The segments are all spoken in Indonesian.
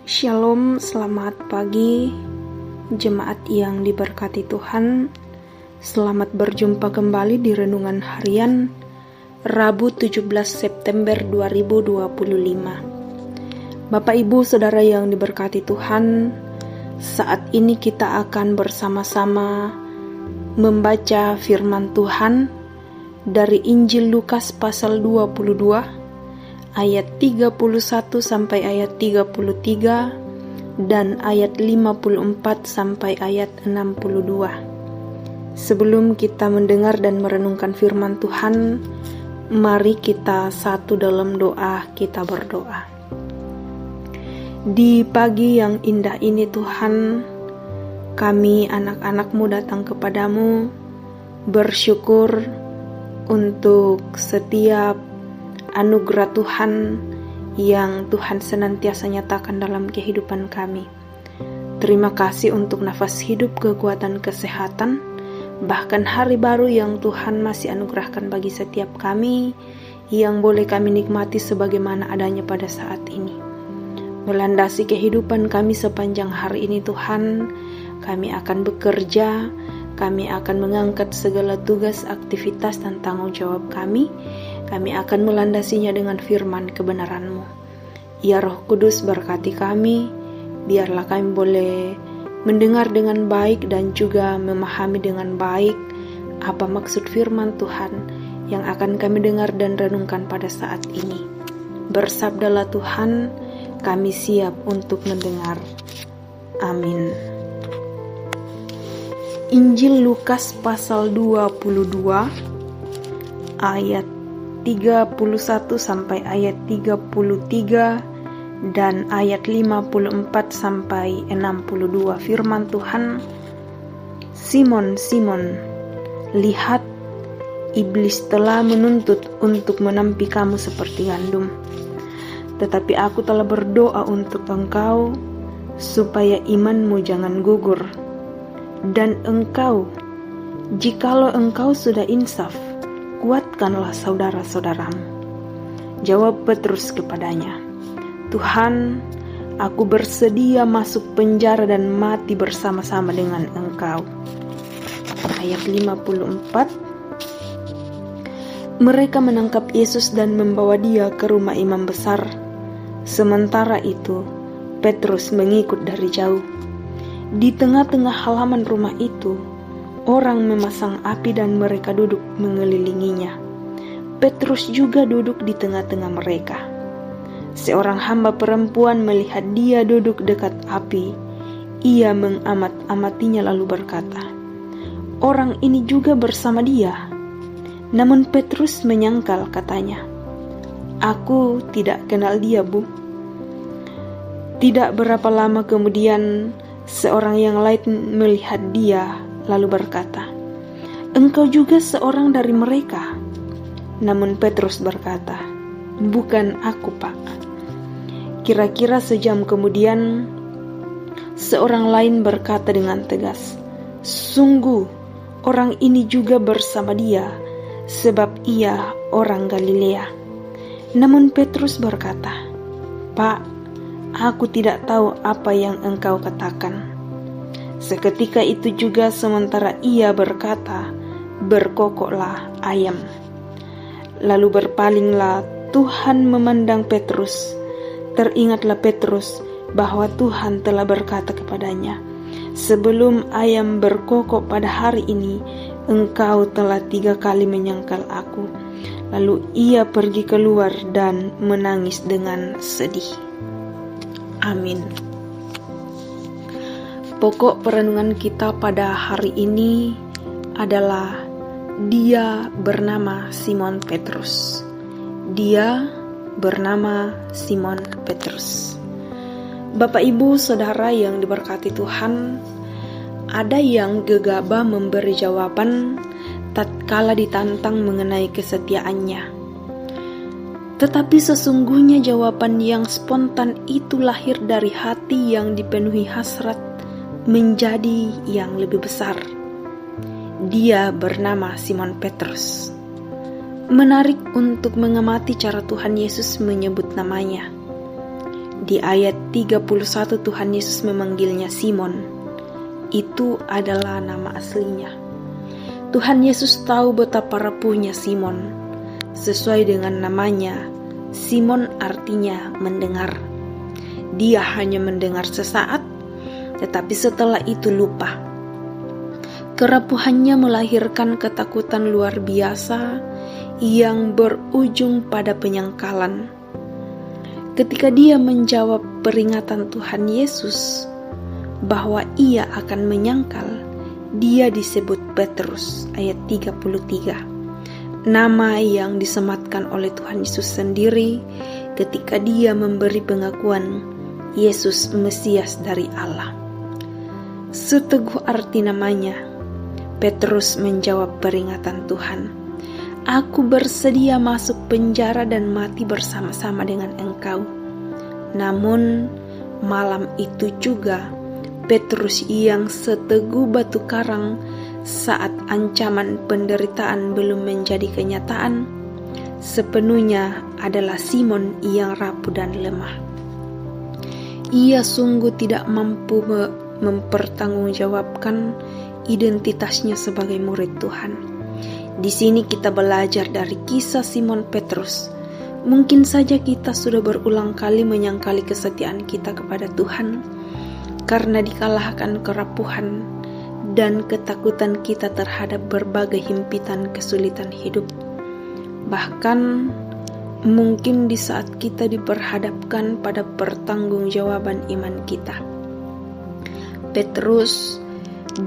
Shalom, selamat pagi jemaat yang diberkati Tuhan. Selamat berjumpa kembali di Renungan Harian Rabu 17 September 2025. Bapak Ibu Saudara yang diberkati Tuhan, saat ini kita akan bersama-sama membaca firman Tuhan dari Injil Lukas pasal 22 ayat 31 sampai ayat 33 dan ayat 54 sampai ayat 62. Sebelum kita mendengar dan merenungkan firman Tuhan, mari kita satu dalam doa, kita berdoa. Di pagi yang indah ini Tuhan, kami anak-anak-Mu datang kepadamu bersyukur untuk setiap anugerah Tuhan yang Tuhan senantiasa nyatakan dalam kehidupan kami. Terima kasih untuk nafas hidup, kekuatan, kesehatan, bahkan hari baru yang Tuhan masih anugerahkan bagi setiap kami, yang boleh kami nikmati sebagaimana adanya pada saat ini. Melandasi kehidupan kami sepanjang hari ini Tuhan, kami akan bekerja, kami akan mengangkat segala tugas, aktivitas, dan tanggung jawab kami. Kami akan melandasinya dengan firman kebenaran-Mu. Ya Roh Kudus, berkati kami, biarlah kami boleh mendengar dengan baik dan juga memahami dengan baik apa maksud firman Tuhan yang akan kami dengar dan renungkan pada saat ini. Bersabdalah Tuhan, kami siap untuk mendengar. Amin. Injil Lukas pasal 22 ayat 31 sampai ayat 33 dan ayat 54 sampai 62. Firman Tuhan, Simon, Simon, lihat, iblis telah menuntut untuk menampi kamu seperti gandum. Tetapi aku telah berdoa untuk engkau, supaya imanmu jangan gugur. Dan engkau, jikalau engkau sudah insaf, kuatkanlah saudara-saudaramu. Jawab Petrus kepadanya, Tuhan, aku bersedia masuk penjara dan mati bersama-sama dengan engkau. Ayat 54. Mereka menangkap Yesus dan membawa dia ke rumah imam besar. Sementara itu, Petrus mengikut dari jauh. Di tengah-tengah halaman rumah itu, orang memasang api dan mereka duduk mengelilinginya. Petrus juga duduk di tengah-tengah mereka. Seorang hamba perempuan melihat dia duduk dekat api. Ia mengamat-amatinya lalu berkata, orang ini juga bersama dia. Namun Petrus menyangkal, katanya, aku tidak kenal dia, Bu. Tidak berapa lama kemudian, seorang yang lain melihat dia lalu berkata, engkau juga seorang dari mereka. Namun Petrus berkata, bukan aku, Pak. Kira-kira sejam kemudian, seorang lain berkata dengan tegas, sungguh orang ini juga bersama dia, sebab ia orang Galilea. Namun Petrus berkata, Pak, aku tidak tahu apa yang engkau katakan. Seketika itu juga sementara ia berkata, berkokoklah ayam. Lalu berpalinglah Tuhan memandang Petrus. Teringatlah Petrus bahwa Tuhan telah berkata kepadanya, sebelum ayam berkokok pada hari ini, engkau telah 3 kali menyangkal aku. Lalu ia pergi keluar dan menangis dengan sedih. Amin. Pokok perenungan kita pada hari ini adalah dia bernama Simon Petrus. Dia bernama Simon Petrus. Bapak Ibu Saudara yang diberkati Tuhan, ada yang gegabah memberi jawaban tatkala ditantang mengenai kesetiaannya. Tetapi sesungguhnya jawaban yang spontan itu lahir dari hati yang dipenuhi hasrat menjadi yang lebih besar. Dia bernama Simon Petrus. Menarik untuk mengamati cara Tuhan Yesus menyebut namanya. Di ayat 31 Tuhan Yesus memanggilnya Simon. Itu adalah nama aslinya. Tuhan Yesus tahu betapa rapuhnya Simon. Sesuai dengan namanya, Simon artinya mendengar. Dia hanya mendengar sesaat, tetapi setelah itu lupa. Kerapuhannya melahirkan ketakutan luar biasa yang berujung pada penyangkalan. Ketika dia menjawab peringatan Tuhan Yesus bahwa ia akan menyangkal, dia disebut Petrus, ayat 33. Nama yang disematkan oleh Tuhan Yesus sendiri ketika dia memberi pengakuan Yesus Mesias dari Allah. Seteguh arti namanya, Petrus menjawab peringatan Tuhan. Aku bersedia masuk penjara dan mati bersama-sama dengan engkau. Namun, malam itu juga, Petrus yang seteguh batu karang saat ancaman penderitaan belum menjadi kenyataan, sepenuhnya adalah Simon yang rapuh dan lemah. Ia sungguh tidak mampu mempertanggungjawabkan identitasnya sebagai murid Tuhan. Di sini kita belajar dari kisah Simon Petrus. Mungkin saja kita sudah berulang kali menyangkali kesetiaan kita kepada Tuhan karena dikalahkan kerapuhan dan ketakutan kita terhadap berbagai himpitan kesulitan hidup. Bahkan mungkin di saat kita diperhadapkan pada pertanggungjawaban iman kita. Petrus,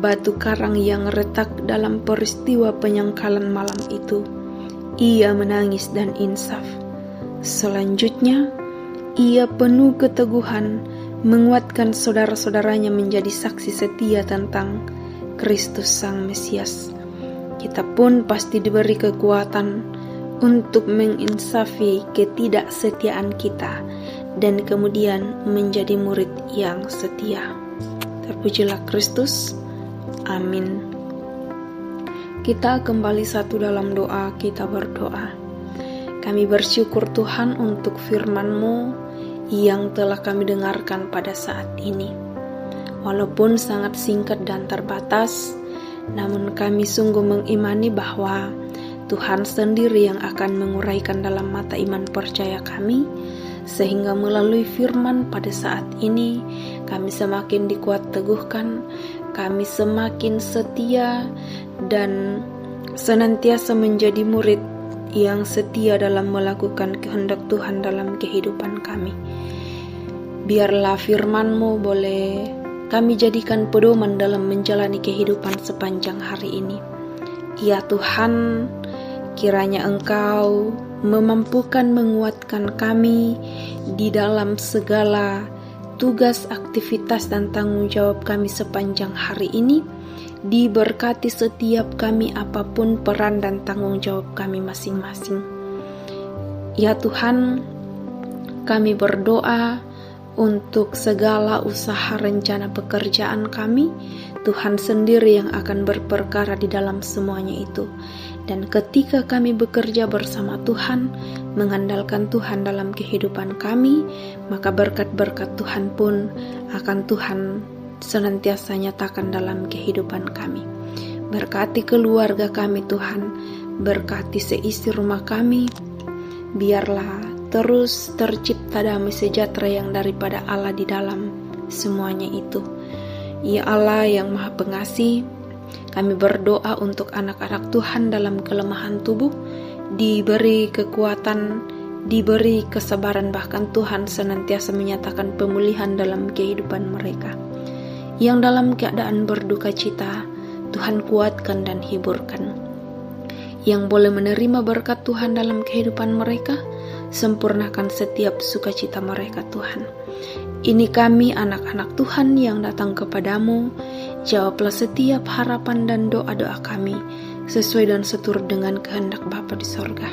batu karang yang retak dalam peristiwa penyangkalan malam itu, ia menangis dan insaf. Selanjutnya, ia penuh keteguhan menguatkan saudara-saudaranya menjadi saksi setia tentang Kristus Sang Mesias. Kita pun pasti diberi kekuatan untuk menginsafi ketidaksetiaan kita dan kemudian menjadi murid yang setia. Terpujilah Kristus. Amin. Kita kembali satu dalam doa, kita berdoa. Kami bersyukur Tuhan untuk firman-Mu yang telah kami dengarkan pada saat ini. Walaupun sangat singkat dan terbatas, namun kami sungguh mengimani bahwa Tuhan sendiri yang akan menguraikan dalam mata iman percaya kami, sehingga melalui firman pada saat ini kami semakin dikuat teguhkan, kami semakin setia dan senantiasa menjadi murid yang setia dalam melakukan kehendak Tuhan dalam kehidupan kami. Biarlah firman-Mu boleh kami jadikan pedoman dalam menjalani kehidupan sepanjang hari ini. Ya Tuhan, kiranya Engkau memampukan menguatkan kami di dalam segala tugas, aktivitas, dan tanggung jawab kami sepanjang hari ini. Diberkati setiap kami apapun peran dan tanggung jawab kami masing-masing. Ya Tuhan, kami berdoa untuk segala usaha rencana pekerjaan kami. Tuhan sendiri yang akan berperkara di dalam semuanya itu. Dan ketika kami bekerja bersama Tuhan, mengandalkan Tuhan dalam kehidupan kami, maka berkat-berkat Tuhan pun akan Tuhan senantiasa nyatakan dalam kehidupan kami. Berkati keluarga kami Tuhan, berkati seisi rumah kami, biarlah terus tercipta damai sejahtera yang daripada Allah di dalam semuanya itu. Ya Allah yang Maha Pengasih, kami berdoa untuk anak-anak Tuhan dalam kelemahan tubuh, diberi kekuatan, diberi kesabaran, bahkan Tuhan senantiasa menyatakan pemulihan dalam kehidupan mereka. Yang dalam keadaan berduka cita, Tuhan kuatkan dan hiburkan. Yang boleh menerima berkat Tuhan dalam kehidupan mereka, sempurnakan setiap sukacita mereka Tuhan. Ini kami anak-anak Tuhan yang datang kepadamu, jawablah setiap harapan dan doa-doa kami, sesuai dan seturut dengan kehendak Bapa di sorga.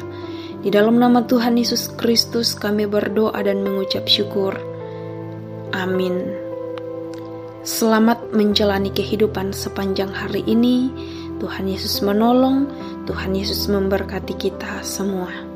Di dalam nama Tuhan Yesus Kristus kami berdoa dan mengucap syukur. Amin. Selamat menjalani kehidupan sepanjang hari ini. Tuhan Yesus menolong, Tuhan Yesus memberkati kita semua.